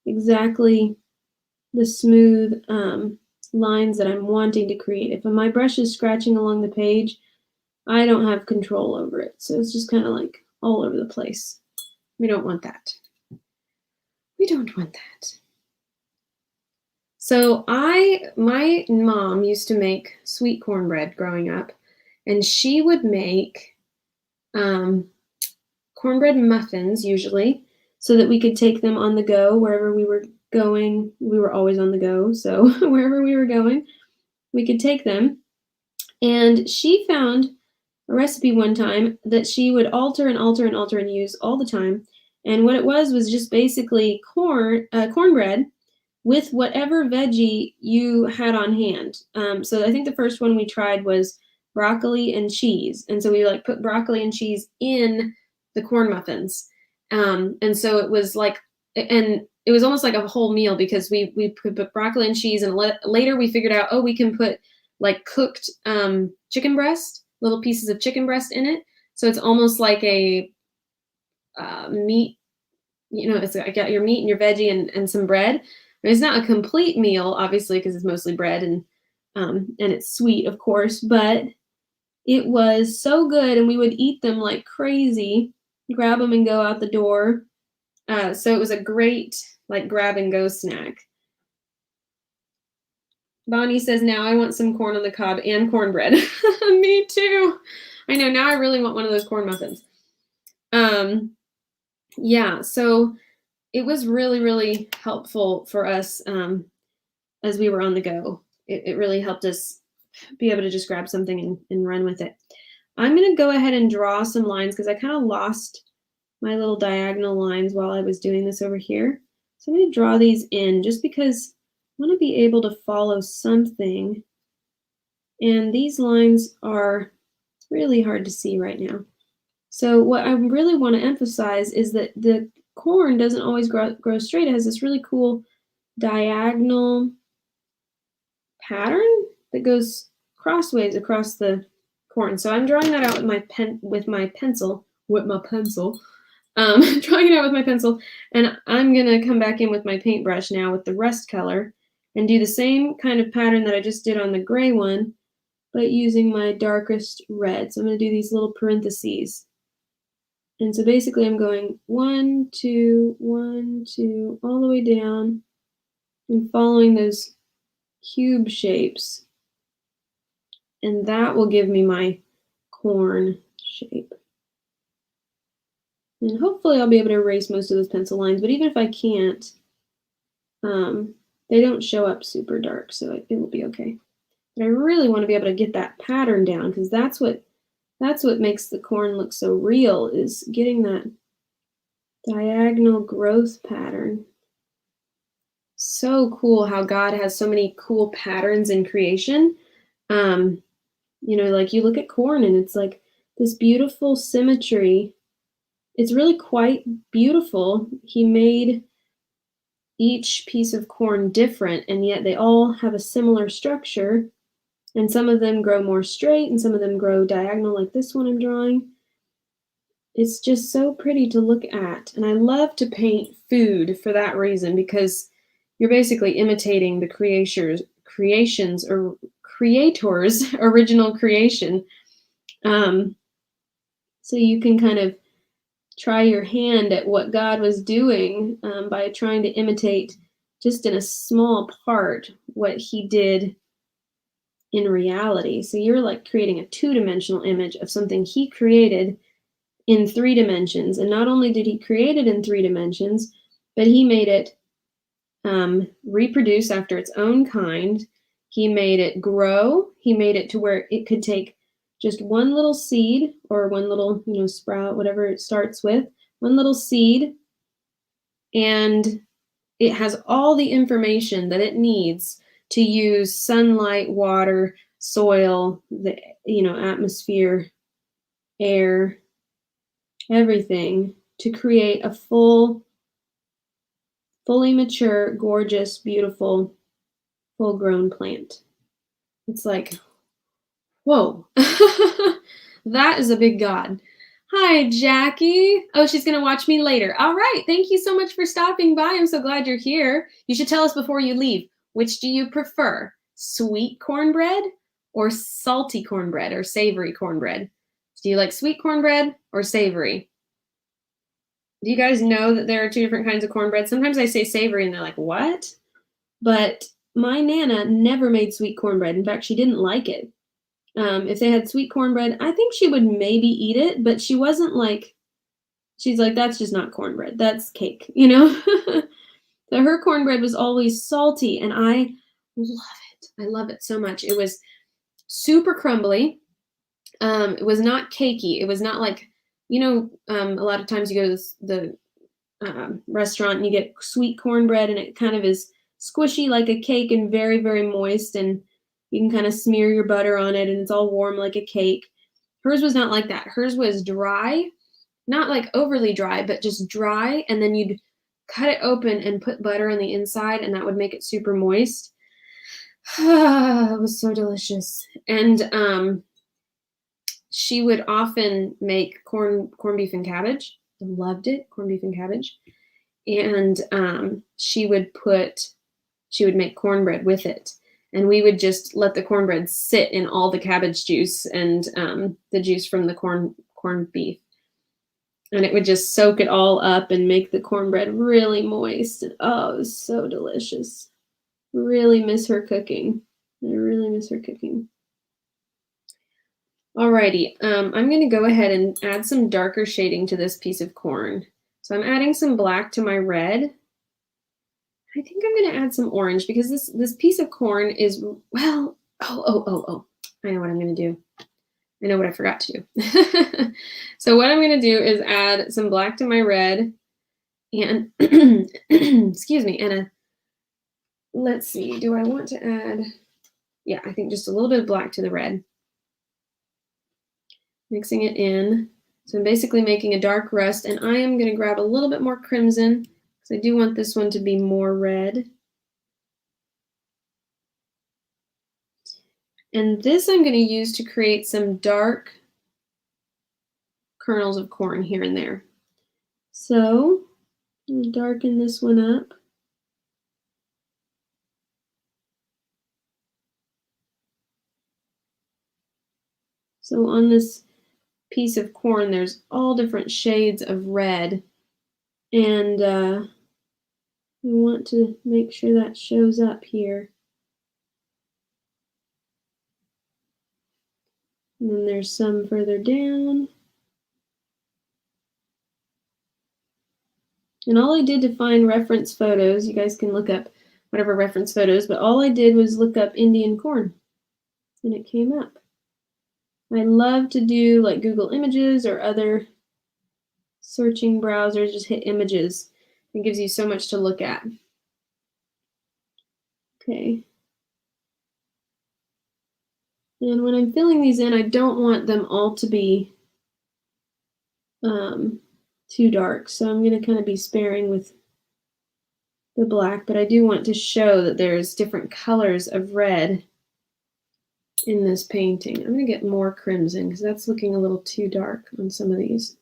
exactly the smooth lines that I'm wanting to create. If my brush is scratching along the page, I don't have control over it. So it's just kind of like all over the place. We don't want that. We don't want that. So my mom used to make sweet cornbread growing up, and she would make cornbread muffins usually, so that we could take them on the go wherever we were going. We were always on the go, so wherever we were going, we could take them. And she found a recipe one time that she would alter and alter and alter and use all the time. And what it was just basically cornbread with whatever veggie you had on hand. So I think the first one we tried was broccoli and cheese, and so we like put broccoli and cheese in the corn muffins. And so it was like, and it was almost like a whole meal because we put broccoli and cheese, and later we figured out, oh, we can put like cooked chicken breast, little pieces of chicken breast in it. So it's almost like a meat, it's I got your meat and your veggie and some bread. It's not a complete meal, obviously, because it's mostly bread and it's sweet, of course, but it was so good, and we would eat them like crazy, grab them and go out the door. So it was a great like grab and go snack. Bonnie says, now I want some corn on the cob and cornbread. Me too. I know, now I really want one of those corn muffins. Yeah, so it was really, really helpful for us as we were on the go. It really helped us be able to just grab something and run with it. I'm going to go ahead and draw some lines because I kind of lost my little diagonal lines while I was doing this over here. So I'm going to draw these in just because I want to be able to follow something. And these lines are really hard to see right now. So what I really want to emphasize is that the corn doesn't always grow straight. It has this really cool diagonal pattern that goes crossways across the corn. So I'm drawing that out with my pencil. Drawing it out with my pencil, and I'm gonna come back in with my paintbrush now with the rust color and do the same kind of pattern that I just did on the gray one, but using my darkest red. So I'm gonna do these little parentheses. And so basically I'm going 1, 2, 1, 2, all the way down and following those cube shapes. And that will give me my corn shape. And hopefully I'll be able to erase most of those pencil lines, but even if I can't, they don't show up super dark, so it will be okay. But I really want to be able to get that pattern down because that's what makes the corn look so real, is getting that diagonal growth pattern. So cool how God has so many cool patterns in creation. Like you look at corn and it's like this beautiful symmetry. It's really quite beautiful. He made each piece of corn different, and yet they all have a similar structure. And some of them grow more straight and some of them grow diagonal like this one I'm drawing. It's just so pretty to look at. And I love to paint food for that reason, because you're basically imitating the creator's original creation. So you can kind of try your hand at what God was doing by trying to imitate just in a small part what he did in reality. So you're like creating a two-dimensional image of something he created in 3 dimensions. And not only did he create it in 3 dimensions, but he made it reproduce after its own kind. He made it grow. He made it to where it could take just one little seed or one little, sprout, whatever it starts with, one little seed, and it has all the information that it needs to use sunlight, water, soil, the atmosphere, air, everything to create a fully mature, gorgeous, beautiful, full-grown plant. It's like, whoa, that is a big God. Hi, Jackie. Oh, she's going to watch me later. All right. Thank you so much for stopping by. I'm so glad you're here. You should tell us before you leave, which do you prefer? Sweet cornbread or salty cornbread or savory cornbread? Do you like sweet cornbread or savory? Do you guys know that there are 2 different kinds of cornbread? Sometimes I say savory and they're like, what? But my Nana never made sweet cornbread. In fact, she didn't like it. If they had sweet cornbread, I think she would maybe eat it, but she wasn't like, she's like, that's just not cornbread. That's cake, you know? So her cornbread was always salty, and I love it. I love it so much. It was super crumbly. It was not cakey. It was not like, a lot of times you go to the restaurant and you get sweet cornbread and it kind of is squishy like a cake and very, very moist. And you can kind of smear your butter on it and it's all warm like a cake. Hers was not like that. Hers was dry, not like overly dry, but just dry. And then you'd cut it open and put butter on the inside and that would make it super moist. It was so delicious. And she would often make corned beef and cabbage. I loved it, corned beef and cabbage. And she would make cornbread with it. And we would just let the cornbread sit in all the cabbage juice and the juice from the corned beef. And it would just soak it all up and make the cornbread really moist. Oh, it was so delicious. Really miss her cooking. I really miss her cooking. Alrighty, I'm going to go ahead and add some darker shading to this piece of corn. So I'm adding some black to my red. I think I'm going to add some orange because this piece of corn is, well, oh. I know what I'm going to do. I know what I forgot to do. So what I'm going to do is add some black to my red and, excuse me, and let's see, do I want to add, yeah, I think just a little bit of black to the red. Mixing it in. So I'm basically making a dark rust, and I am going to grab a little bit more crimson because I do want this one to be more red. And this I'm going to use to create some dark kernels of corn here and there. So I'm going to darken this one up. So on this piece of corn, there's all different shades of red. And we want to make sure that shows up here. And then there's some further down. And all I did to find reference photos, you guys can look up whatever reference photos, but all I did was look up Indian corn and it came up. I love to do like Google Images or other searching browsers, just hit images. It gives you so much to look at. Okay. And when I'm filling these in, I don't want them all to be too dark. So I'm going to kind of be sparing with the black, but I do want to show that there's different colors of red in this painting. I'm going to get more crimson because that's looking a little too dark on some of these.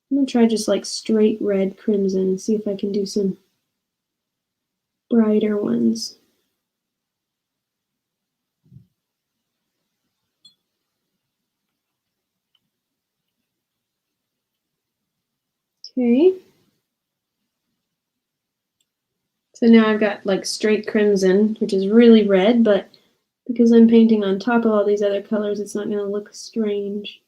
I'm going to try just like straight red crimson and see if I can do some brighter ones. Okay. So now I've got like straight crimson, which is really red, but because I'm painting on top of all these other colors, it's not going to look strange.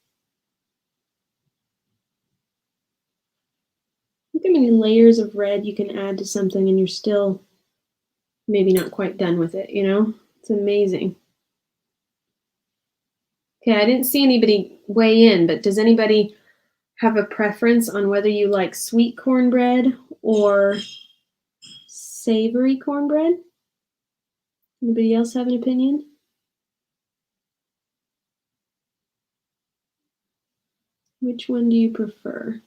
Look how many layers of red you can add to something and you're still maybe not quite done with it, you know? It's amazing. Okay, I didn't see anybody weigh in, but does anybody have a preference on whether you like sweet cornbread or savory cornbread? Anybody else have an opinion? Which one do you prefer?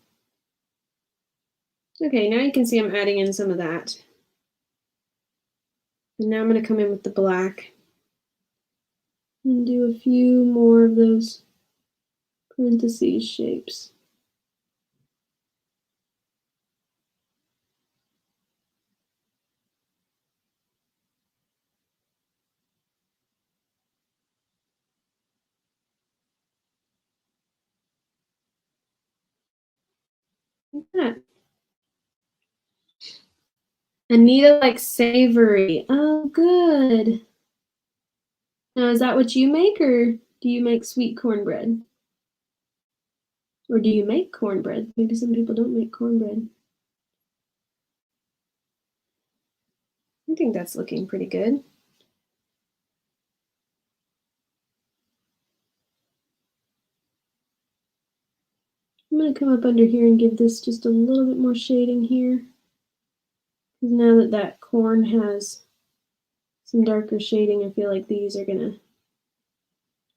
Okay, now you can see I'm adding in some of that. And now I'm going to come in with the black and do a few more of those parentheses shapes. Like that. Anita likes savory. Oh, good. Now, is that what you make, or do you make sweet cornbread? Or do you make cornbread? Maybe some people don't make cornbread. I think that's looking pretty good. I'm going to come up under here and give this just a little bit more shading here. Because now that that corn has some darker shading, I feel like these are going to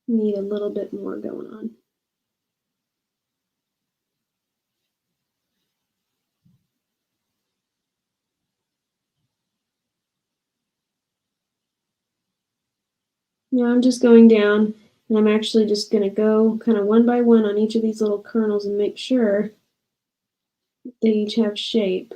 need a little bit more going on. Now I'm just going down, and I'm actually just going to go kind of one by one on each of these little kernels and make sure they each have shape.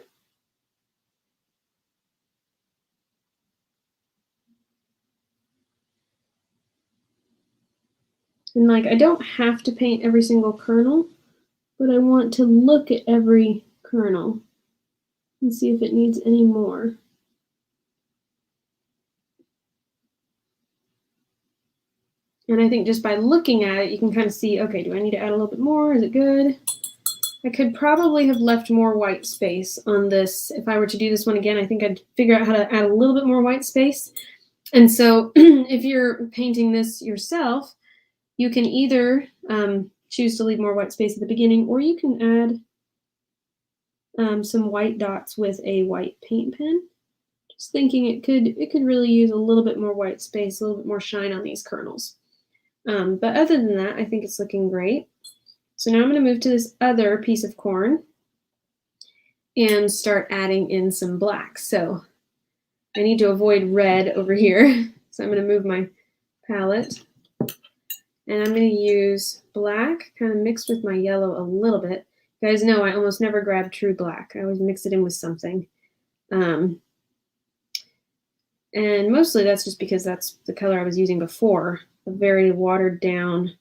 And like, I don't have to paint every single kernel, but I want to look at every kernel and see if it needs any more. And I think just by looking at it, you can kind of see, okay, do I need to add a little bit more? Is it good? I could probably have left more white space on this. If I were to do this one again, I think I'd figure out how to add a little bit more white space. And so if you're painting this yourself, you can either choose to leave more white space at the beginning, or you can add some white dots with a white paint pen. Just thinking it could really use a little bit more white space, a little bit more shine on these kernels. But other than that, I think it's looking great. So now I'm going to move to this other piece of corn and start adding in some black. So I need to avoid red over here. So I'm going to move my palette, and I'm going to use black kind of mixed with my yellow a little bit. You guys know I almost never grab true black. I always mix it in with something. And mostly that's just because that's the color I was using before, a very watered down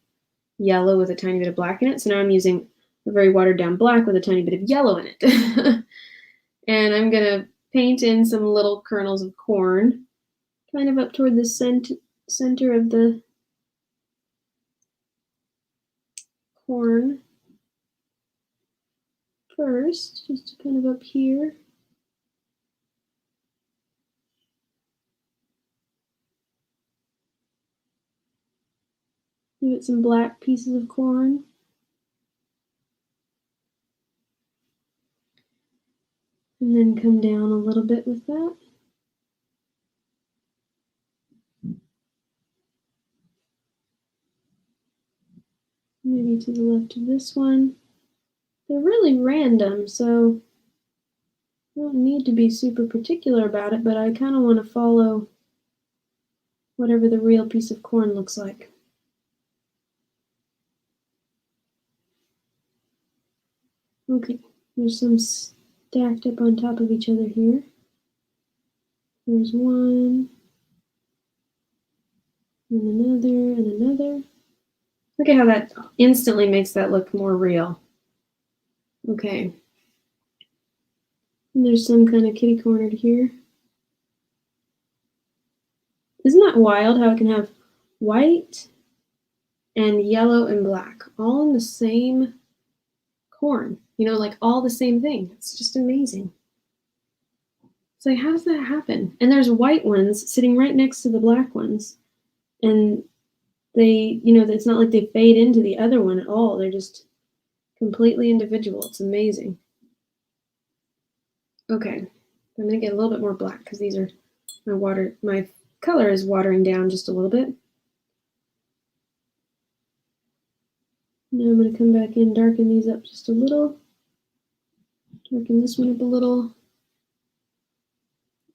yellow with a tiny bit of black in it. So now I'm using a very watered down black with a tiny bit of yellow in it. And I'm going to paint in some little kernels of corn, kind of up toward the center of the corn first, just kind of up here. Give it some black pieces of corn. And then come down a little bit with that. Maybe to the left of this one. They're really random, so I don't need to be super particular about it, but I kind of want to follow whatever the real piece of corn looks like. Okay, there's some stacked up on top of each other here. There's one, and another, and another. Look at how that instantly makes that look more real. Okay. And there's some kind of kitty cornered here. Isn't that wild how it can have white and yellow and black all in the same corn? You know, like all the same thing. It's just amazing. It's like, how does that happen? And there's white ones sitting right next to the black ones. And they, you know, it's not like they fade into the other one at all. They're just completely individual. It's amazing. Okay, I'm going to get a little bit more black because these are my color is watering down just a little bit. Now I'm going to come back in, darken these up just a little. Darken this one up a little.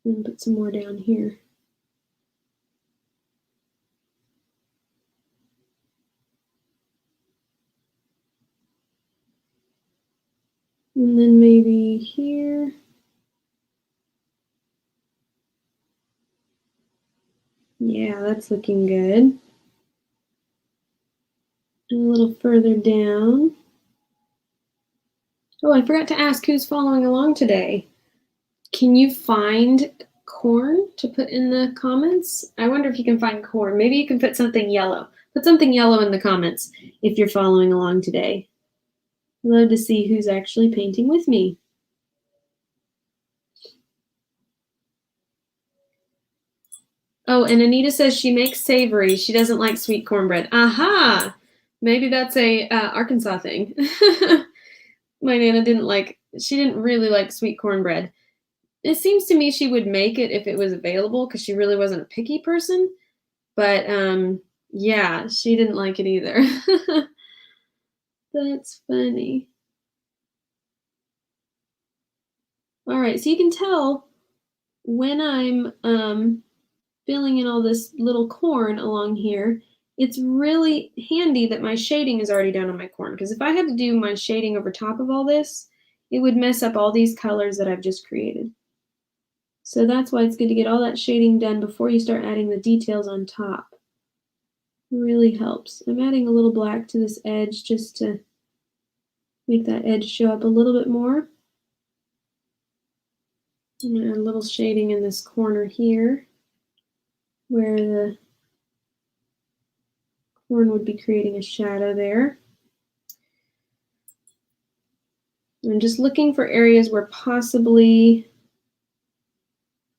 And put some more down here. And then maybe here. Yeah, that's looking good. And a little further down. Oh, I forgot to ask who's following along today. Can you find corn to put in the comments. I wonder if you can find corn. Maybe you can put something yellow. Put something yellow in the comments if you're following along today. I'd love to see who's actually painting with me. Oh, and Anita says she makes savory. She doesn't like sweet cornbread. Aha! Maybe that's a Arkansas thing. My Nana she didn't really like sweet cornbread. It seems to me she would make it if it was available because she really wasn't a picky person. But yeah, she didn't like it either. That's funny. All right, so you can tell when I'm filling in all this little corn along here, it's really handy that my shading is already done on my corn, because if I had to do my shading over top of all this, it would mess up all these colors that I've just created. So that's why it's good to get all that shading done before you start adding the details on top. It really helps. I'm adding a little black to this edge just to make that edge show up a little bit more. I'm going to add a little shading in this corner here where the corn would be creating a shadow there. I'm just looking for areas where possibly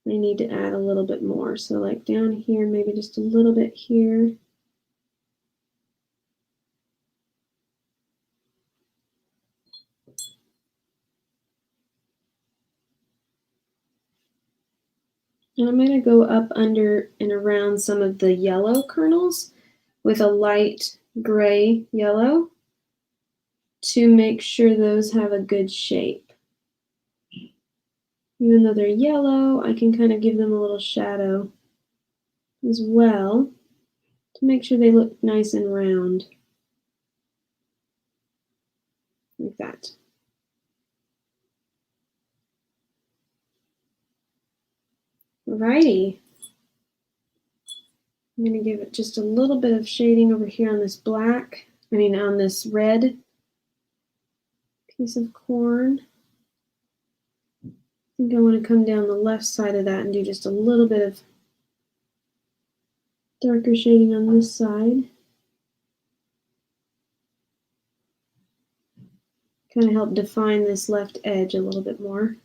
I need to add a little bit more. So like down here, maybe just a little bit here. And I'm going to go up under and around some of the yellow kernels with a light gray yellow to make sure those have a good shape. Even though they're yellow, I can kind of give them a little shadow as well to make sure they look nice and round. Like that. Alrighty. I'm going to give it just a little bit of shading over here on this on this red piece of corn. I think I want to come down the left side of that and do just a little bit of darker shading on this side. Kind of help define this left edge a little bit more.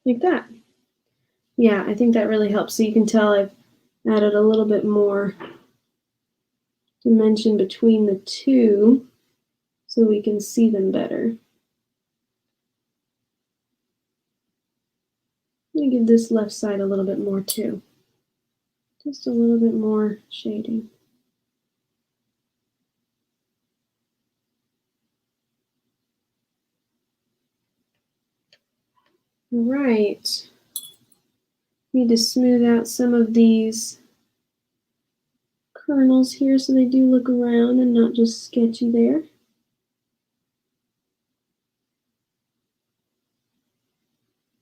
Like that. Yeah, I think that really helps. So you can tell I've added a little bit more dimension between the two so we can see them better. I'm going to give this left side a little bit more too. Just a little bit more shading. All right. Need to smooth out some of these kernels here so they do look round and not just sketchy there.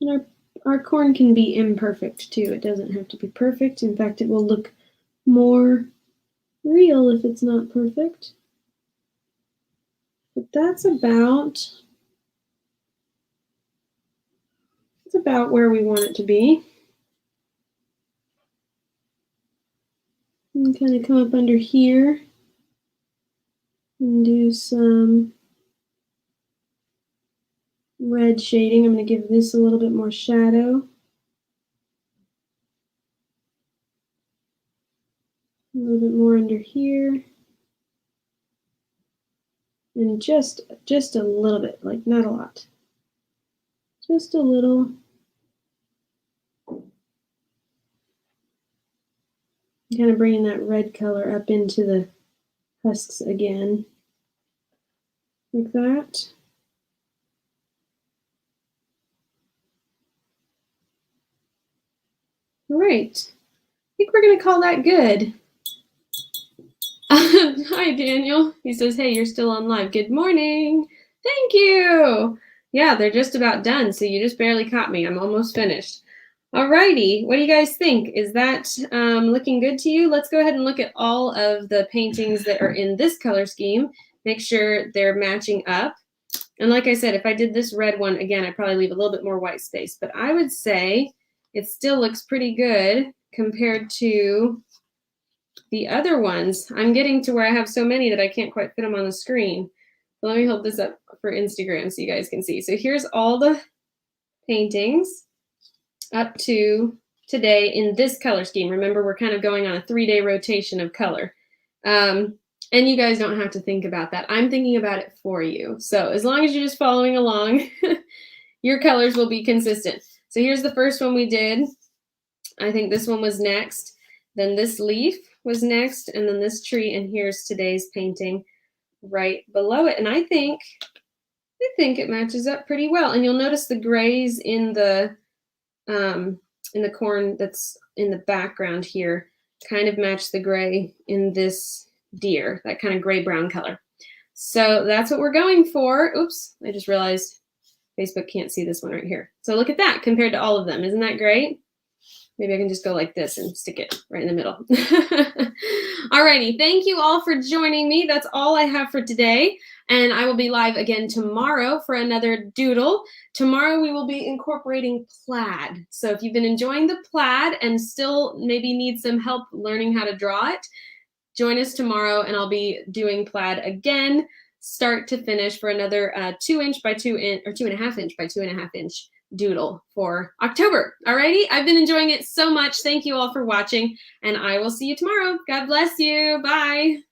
And our corn can be imperfect too. It doesn't have to be perfect. In fact, it will look more real if it's not perfect. But that's about where we want it to be. And kind of come up under here and do some red shading. I'm going to give this a little bit more shadow. A little bit more under here. And just a little bit, like not a lot. Just a little. Kind of bringing that red color up into the husks again. Like that. All right. I think we're going to call that good. Hi, Daniel. He says, hey, you're still on live. Good morning. Thank you. Yeah, they're just about done, so you just barely caught me. I'm almost finished. Alrighty, what do you guys think? Is that looking good to you? Let's go ahead and look at all of the paintings that are in this color scheme. Make sure they're matching up. And like I said, if I did this red one, again, I'd probably leave a little bit more white space, but I would say it still looks pretty good compared to the other ones. I'm getting to where I have so many that I can't quite fit them on the screen. So let me hold this up for Instagram so you guys can see. So here's all the paintings up to today in this color scheme. Remember, we're kind of going on a 3-day rotation of color. And you guys don't have to think about that. I'm thinking about it for you. So as long as you're just following along, your colors will be consistent. So here's the first one we did. I think this one was next. Then this leaf was next, and then this tree, and here's today's painting right below it. And I think it matches up pretty well. And you'll notice the grays in the corn that's in the background here kind of match the gray in this deer, that kind of gray-brown color. So that's what we're going for. Oops, I just realized Facebook can't see this one right here. So look at that compared to all of them. Isn't that great? Maybe I can just go like this and stick it right in the middle. Alrighty, thank you all for joining me. That's all I have for today. And I will be live again tomorrow for another doodle. Tomorrow we will be incorporating plaid. So if you've been enjoying the plaid and still maybe need some help learning how to draw it, join us tomorrow and I'll be doing plaid again, start to finish for another 2" by 2" or 2.5" by 2.5" doodle for October. Alrighty, I've been enjoying it so much. Thank you all for watching, and I will see you tomorrow. God bless you. Bye.